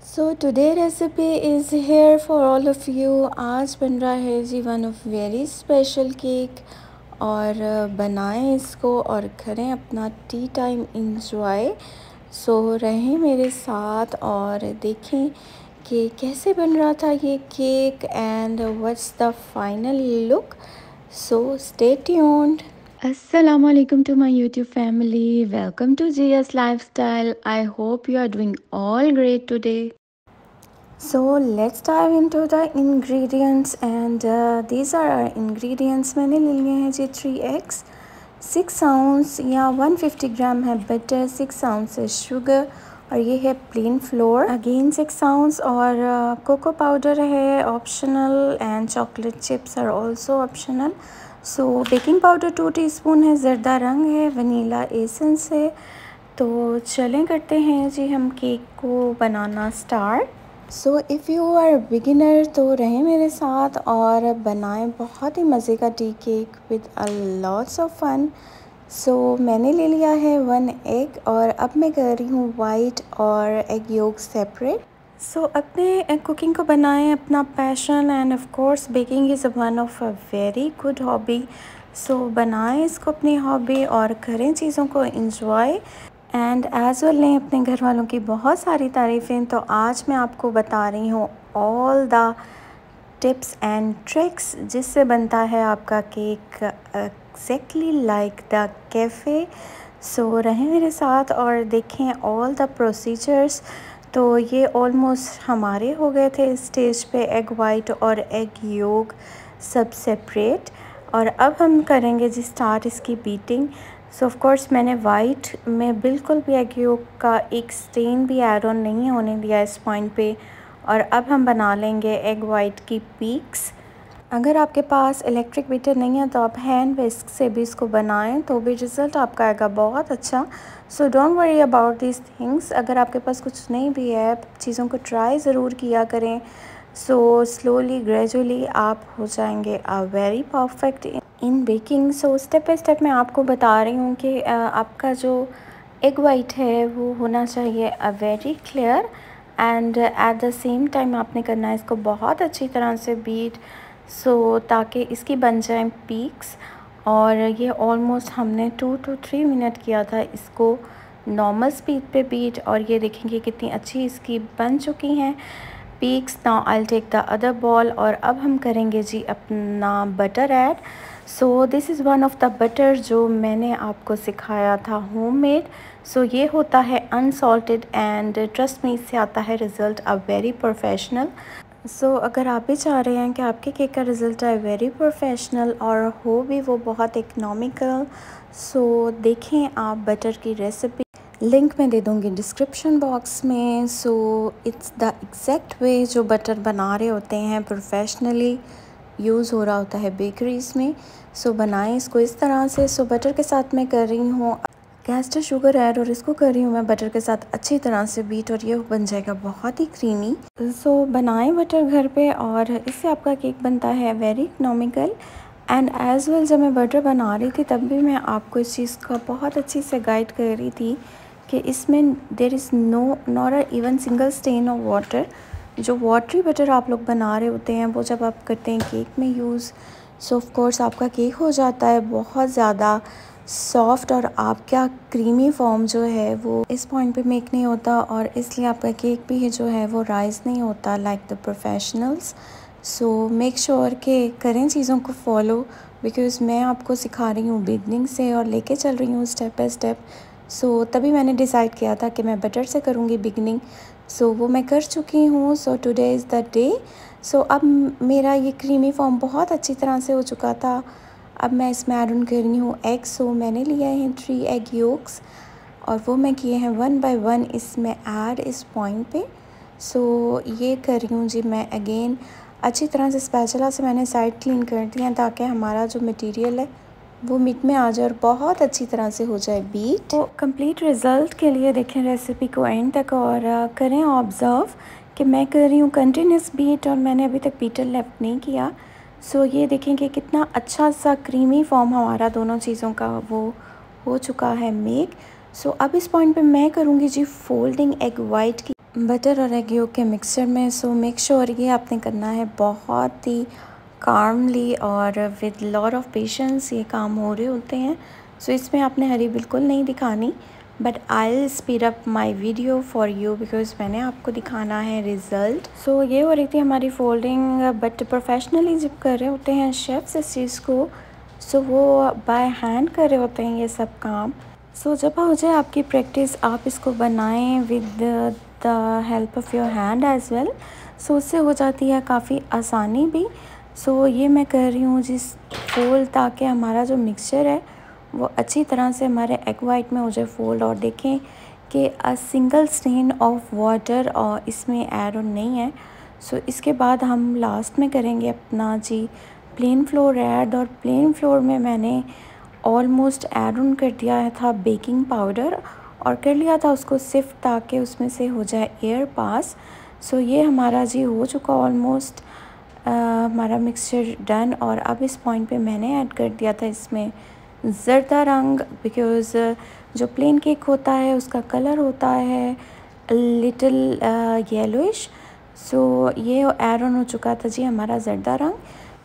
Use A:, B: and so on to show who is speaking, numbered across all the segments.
A: So today recipe is here for all of you. आज बन रहा है जी one of very special cake और बनाएं इसको और करें अपना टी टाइम इंजॉय। सो रहें मेरे साथ और देखें कि कैसे बन रहा था ये cake and what's the final look. So stay tuned. Assalamu alaikum to my YouTube family. Welcome to GS Lifestyle. I hope you are doing all great today. So let's dive into the ingredients and these are our ingredients. मैंने ले लिए हैं जी 3 eggs, 6 ounce या 150 ग्राम है butter, 6 ounce है sugar और ये है प्लेन फ्लोर अगेन 6 ounce और कोको पाउडर है optional and chocolate chips are also optional. So baking powder 2 teaspoon है, ज़रदा रंग है, वनीला एसेंस है। तो चलें करते हैं जी हम केक को बनाना start. So if you are beginner तो रहें मेरे साथ और बनाएं बहुत ही मज़े का tea cake with a lots of fun. So मैंने ले लिया है 1 एग और अब मैं कर रही हूँ वाइट और एग योक सेपरेट। सो अपने कुकिंग को बनाएं अपना passion and of course baking is one of a very good hobby. So बनाएं इसको अपनी हॉबी और करें चीज़ों को इंजॉय एंड एज वेल लें अपने घर वालों की बहुत सारी तारीफ़ें। तो आज मैं आपको बता रही हूँ all the tips and tricks जिससे बनता है आपका cake exactly like the cafe. So रहें मेरे साथ और देखें ऑल द प्रोसीजर्स। तो ये ऑलमोस्ट हमारे हो गए थे इस स्टेज पे एग वाइट और एग योक सब सेपरेट और अब हम करेंगे जी स्टार्ट इसकी बीटिंग। सो ऑफ कोर्स मैंने वाइट में बिल्कुल भी एग योक का एक स्टेन भी ऐड ऑन नहीं होने दिया इस पॉइंट पे और अब हम बना लेंगे एग वाइट की पीक्स। अगर आपके पास इलेक्ट्रिक बीटर नहीं है तो आप हैंड विस्क से भी इसको बनाएं तो भी रिज़ल्ट आपका आएगा बहुत अच्छा। So don't worry about this things. अगर आपके पास कुछ नहीं भी है चीज़ों को ट्राई ज़रूर किया करें। सो स्लोली ग्रेजुअली आप हो जाएंगे very perfect in baking. So step by step मैं आपको बता रही हूँ कि आपका जो एग वाइट है वो होना चाहिए very clear and at the same time आपने करना है इसको बहुत अच्छी तरह से बीट ताकि इसकी बन जाए पीक्स। और ये ऑलमोस्ट हमने 2 to 3 मिनट किया था इसको नॉर्मल स्पीड पे बीट और ये देखेंगे कितनी अच्छी इसकी बन चुकी हैं peaks. Now I will take the other ball और अब हम करेंगे जी अपना butter add. So this is one of the butter जो मैंने आपको सिखाया था होममेड। सो ये होता है अनसॉल्टेड एंड ट्रस्ट मी इससे आता है रिज़ल्ट अ वेरी प्रोफेशनल। सो अगर आप भी चाह रहे हैं कि आपके केक का रिज़ल्ट आए वेरी प्रोफेशनल और हो भी वो बहुत इकनॉमिकल, सो देखें आप बटर की रेसिपी लिंक मैं दे दूँगी डिस्क्रिप्शन बॉक्स में। सो इट्स द एग्जैक्ट वे जो बटर बना रहे होते हैं प्रोफेशनली यूज़ हो रहा होता है बेकरीज़ में। सो बनाएं इसको इस तरह से। सो बटर के साथ मैं कर रही हूँ कैस्टर शुगर ऐड और इसको कर रही हूँ मैं बटर के साथ अच्छी तरह से बीट और ये बन जाएगा बहुत ही क्रीमी। सो बनाएं बटर घर पे और इससे आपका केक बनता है very economical and as well. जब मैं बटर बना रही थी तब भी मैं आपको इस चीज़ का बहुत अच्छी से गाइड कर रही थी कि इसमें there is not even single stain of water. जो वाटरी बटर आप लोग बना रहे होते हैं वो जब आप करते हैं केक में यूज़, सो ऑफ कोर्स आपका केक हो जाता है बहुत ज़्यादा सॉफ्ट और आपका क्रीमी फॉर्म जो है वो इस पॉइंट पे मेक नहीं होता और इसलिए आपका केक भी जो है वो राइज़ नहीं होता like the professionals. So make sure कि करें चीज़ों को फॉलो बिकॉज़ मैं आपको सिखा रही हूँ बिगनिंग से और लेके चल रही हूँ स्टेप बाय स्टेप। सो तभी मैंने डिसाइड किया था कि मैं बटर से करूँगी बिगनिंग। सो वो मैं कर चुकी हूँ। So today is the day. So अब मेरा ये क्रीमी फॉर्म बहुत अच्छी तरह से हो चुका था। अब मैं इसमें ऐड ऑन कर रही हूँ एग। सो मैंने लिया है 3 एग योक्स और वो मैं किए हैं 1 by 1 इसमें ऐड इस पॉइंट पे। सो ये कर रही हूँ जी मैं अगेन अच्छी तरह से स्पैचुला से मैंने साइड क्लीन कर दी हैं ताकि हमारा जो मटेरियल है वो मिट में आ जाए और बहुत अच्छी तरह से हो जाए बीट। तो कंप्लीट रिज़ल्ट के लिए देखें रेसिपी को एंड तक और करें ऑब्ज़र्व कि मैं कर रही हूँ कंटिन्यूस बीट और मैंने अभी तक बीटर लेफ्ट नहीं किया। सो ये देखेंगे कितना अच्छा सा क्रीमी फॉर्म हमारा दोनों चीज़ों का वो हो चुका है मेक। सो अब इस पॉइंट पे मैं करूँगी जी फोल्डिंग एग वाइट की। बटर और एग योक के मिक्सचर में। सो मेक श्योर ये आपने करना है बहुत ही कामली और विद लॉट ऑफ पेशेंस ये काम हो रहे होते हैं। सो इसमें आपने हरी बिल्कुल नहीं दिखानी, but I will speed up my video for you because मैंने आपको दिखाना है रिज़ल्ट। सो ये हो रही थी हमारी फोल्डिंग, बट प्रोफेशनली जब कर रहे होते हैं शेफ्स इस चीज़ को, सो वो बाय हैंड कर रहे होते हैं ये सब काम। सो जब हो जाए आपकी प्रैक्टिस, आप इसको बनाएं with the help of your hand as well. So उससे हो जाती है काफ़ी आसानी भी। सो ये मैं कर रही हूँ जिस फोल्ड, ताकि हमारा जो मिक्सचर है वो अच्छी तरह से हमारे एग वाइट में हो जाए फोल्ड। और देखें कि a single stain of water और इसमें ऐड ऑन नहीं है। सो इसके बाद हम लास्ट में करेंगे अपना जी प्लेन फ्लोर ऐड। और प्लेन फ्लोर में मैंने ऑलमोस्ट ऐड ऑन कर दिया था बेकिंग पाउडर और कर लिया था उसको सिर्फ, ताकि उसमें से हो जाए एयर पास। सो ये हमारा जी हो चुका ऑलमोस्ट हमारा मिक्सचर डन। और अब इस पॉइंट पे मैंने ऐड कर दिया था इसमें ज़रदा रंग, बिकॉज़ जो प्लेन केक होता है उसका कलर होता है लिटिल येलोइश। सो ये ऐड ऑन हो चुका था जी हमारा ज़रदा रंग।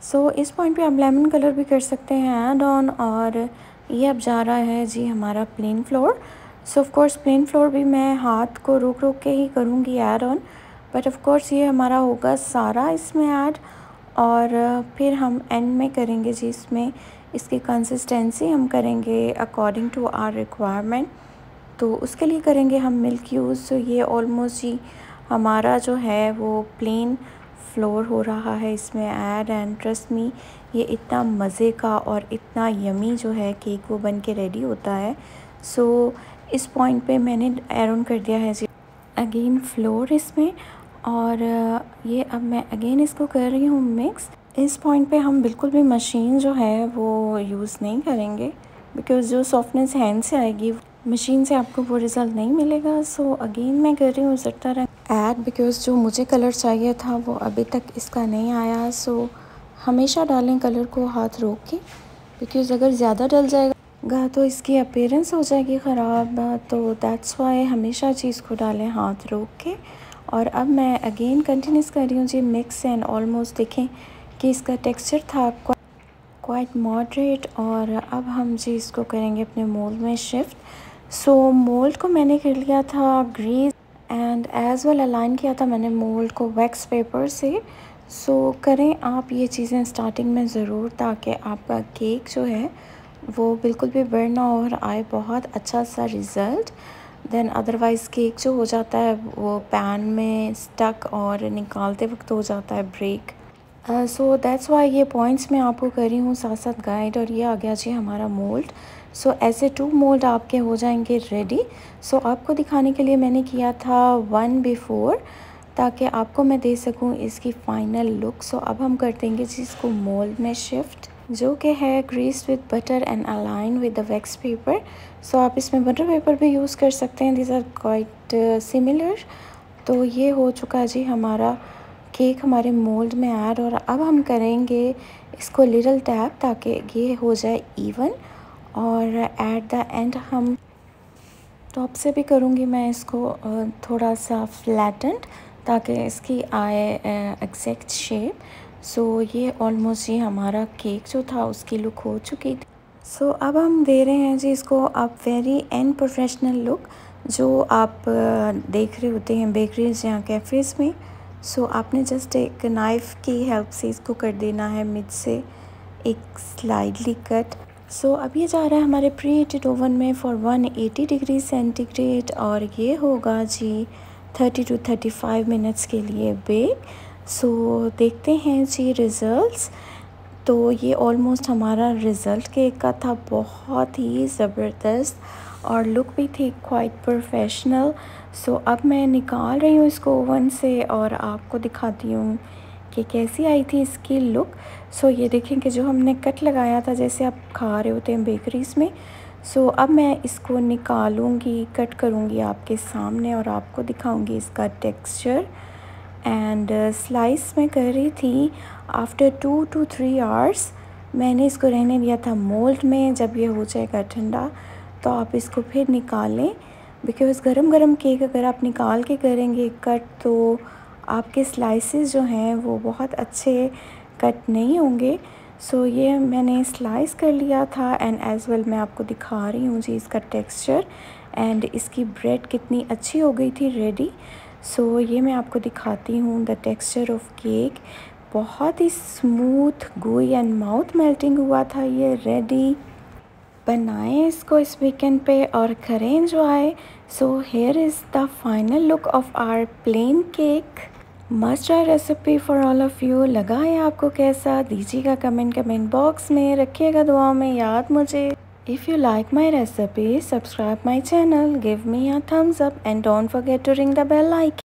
A: सो इस पॉइंट पे आप लेमन कलर भी कर सकते हैं ऐड ऑन। और ये अब जा रहा है जी हमारा plain flour. So of course plain flour भी मैं हाथ को रोक रोक के ही करूँगी add on, but of course ये हमारा होगा सारा इसमें ऐड। और फिर हम एंड में करेंगे जी इसमें इसकी कंसिस्टेंसी हम करेंगे अकॉर्डिंग टू आवर रिक्वायरमेंट। तो उसके लिए करेंगे हम मिल्क यूज़। तो ये ऑलमोस्ट जी हमारा जो है वो प्लेन फ्लोर हो रहा है इसमें ऐड। एंड ट्रस्ट मी, ये इतना मज़े का और इतना यमी जो है केक वो बन के रेडी होता है। सो इस पॉइंट पे मैंने ऐड ऑन कर दिया है जी अगेन फ्लोर इसमें। और ये अब मैं अगेन इसको कर रही हूँ मिक्स। इस पॉइंट पे हम बिल्कुल भी मशीन जो है वो यूज़ नहीं करेंगे, बिकॉज़ जो सॉफ्टनेस हैंड से आएगी मशीन से आपको वो रिज़ल्ट नहीं मिलेगा। सो अगेन मैं कर रही हूँ ज़रदा रंग ऐड, बिकॉज़ जो मुझे कलर चाहिए था वो अभी तक इसका नहीं आया। सो हमेशा डालें कलर को हाथ रोक के, बिकॉज़ अगर ज़्यादा डल जाएगा तो इसकी अपीयरेंस हो जाएगी ख़राब। तो दैट्स वाई हमेशा चीज़ को डालें हाथ रोक के। और अब मैं अगेन कंटिन्यूस कर रही हूँ जी मिक्स। एंड ऑलमोस्ट देखें कि इसका टेक्सचर था क्वाइट मॉडरेट। और अब हम जी इसको करेंगे अपने मोल्ड में शिफ्ट। सो मोल्ड को मैंने कर लिया था grease and as well align किया था मैंने मोल्ड को वैक्स पेपर से। सो करें आप ये चीज़ें स्टार्टिंग में ज़रूर, ताकि आपका केक जो है वो बिल्कुल भी बर्न ना हो और आए बहुत अच्छा सा रिज़ल्ट। देन अदरवाइज़ केक जो हो जाता है वो पैन में स्टक और निकालते वक्त हो जाता है ब्रेक। सो दैट्स वाई ये पॉइंट्स मैं आपको कर रही हूँ साथ साथ गाइड। और ये आ गया जी हमारा मोल्ड। सो ऐसे 2 मोल्ड आपके हो जाएंगे रेडी। सो आपको दिखाने के लिए मैंने किया था 1 बिफोर, ताकि आपको मैं दे सकूँ इसकी फ़ाइनल लुक। सो अब हम कर देंगे जी इसको मोल्ड में शिफ्ट, जो कि है grease with butter and align with the wax paper. So आप इसमें बटर पेपर भी यूज़ कर सकते हैं, दीज आर क्वाइट सिमिलर। तो ये हो चुका है जी हमारा केक हमारे मोल्ड में ऐड। और अब हम करेंगे इसको लिटिल टैप, ताकि ये हो जाए इवन। और एट द एंड हम टॉप से भी करूँगी मैं इसको थोड़ा सा फ्लैटेंड, ताकि इसकी आए एग्जैक्ट शेप। सो ये ऑलमोस्ट ये हमारा केक जो था उसकी लुक हो चुकी थी। सो अब हम दे रहे हैं जी इसको आप वेरी एंड प्रोफेशनल लुक, जो आप देख रहे होते हैं बेकरीज या कैफ़ेज़ में। सो आपने जस्ट एक नाइफ़ की हेल्प से इसको कर देना है मिड से एक स्लाइडली कट। सो अब ये जा रहा है हमारे प्री हीटेड ओवन में फॉर 180 डिग्री सेंटीग्रेड। और ये होगा जी 30 to 35 मिनट्स के लिए बेक। सो देखते हैं जी रिज़ल्ट्स। तो ये ऑलमोस्ट हमारा रिज़ल्ट केक का था, बहुत ही ज़बरदस्त और लुक भी थी क्वाइट प्रोफेशनल। सो अब मैं निकाल रही हूँ इसको ओवन से और आपको दिखाती हूँ कि कैसी आई थी इसकी लुक। सो ये देखें कि जो हमने कट लगाया था जैसे आप खा रहे होते हैं बेकरीज़ में। सो अब मैं इसको निकालूँगी, कट करूँगी आपके सामने और आपको दिखाऊँगी इसका टेक्सचर। एंड स्लाइस में कर रही थी आफ्टर 2 to 3 आवर्स। मैंने इसको रहने दिया था मोल्ड में। जब ये हो जाएगा ठंडा तो आप इसको फिर निकालें बिकॉज़ गरम गरम केक अगर आप निकाल के करेंगे कट, तो आपके स्लाइसेस जो हैं वो बहुत अच्छे कट नहीं होंगे। सो ये मैंने स्लाइस कर लिया था एंड एज़ वेल मैं आपको दिखा रही हूँ जी इसका टेक्सचर एंड इसकी ब्रेड कितनी अच्छी हो गई थी रेडी। सो ये मैं आपको दिखाती हूँ द टेक्सचर ऑफ केक। बहुत ही smooth, gooey and mouth melting हुआ था ये रेडी। बनाएं इसको इस वीकेंड पे और करें enjoy. So here is the final look of our plain cake. Must try recipe for all of you. लगा है आपको कैसा? दीजिएगा कमेंट बॉक्स में, रखिएगा दुआओं में याद मुझे। If you like my recipe, subscribe my channel, give me a thumbs up and don't forget to ring the bell icon.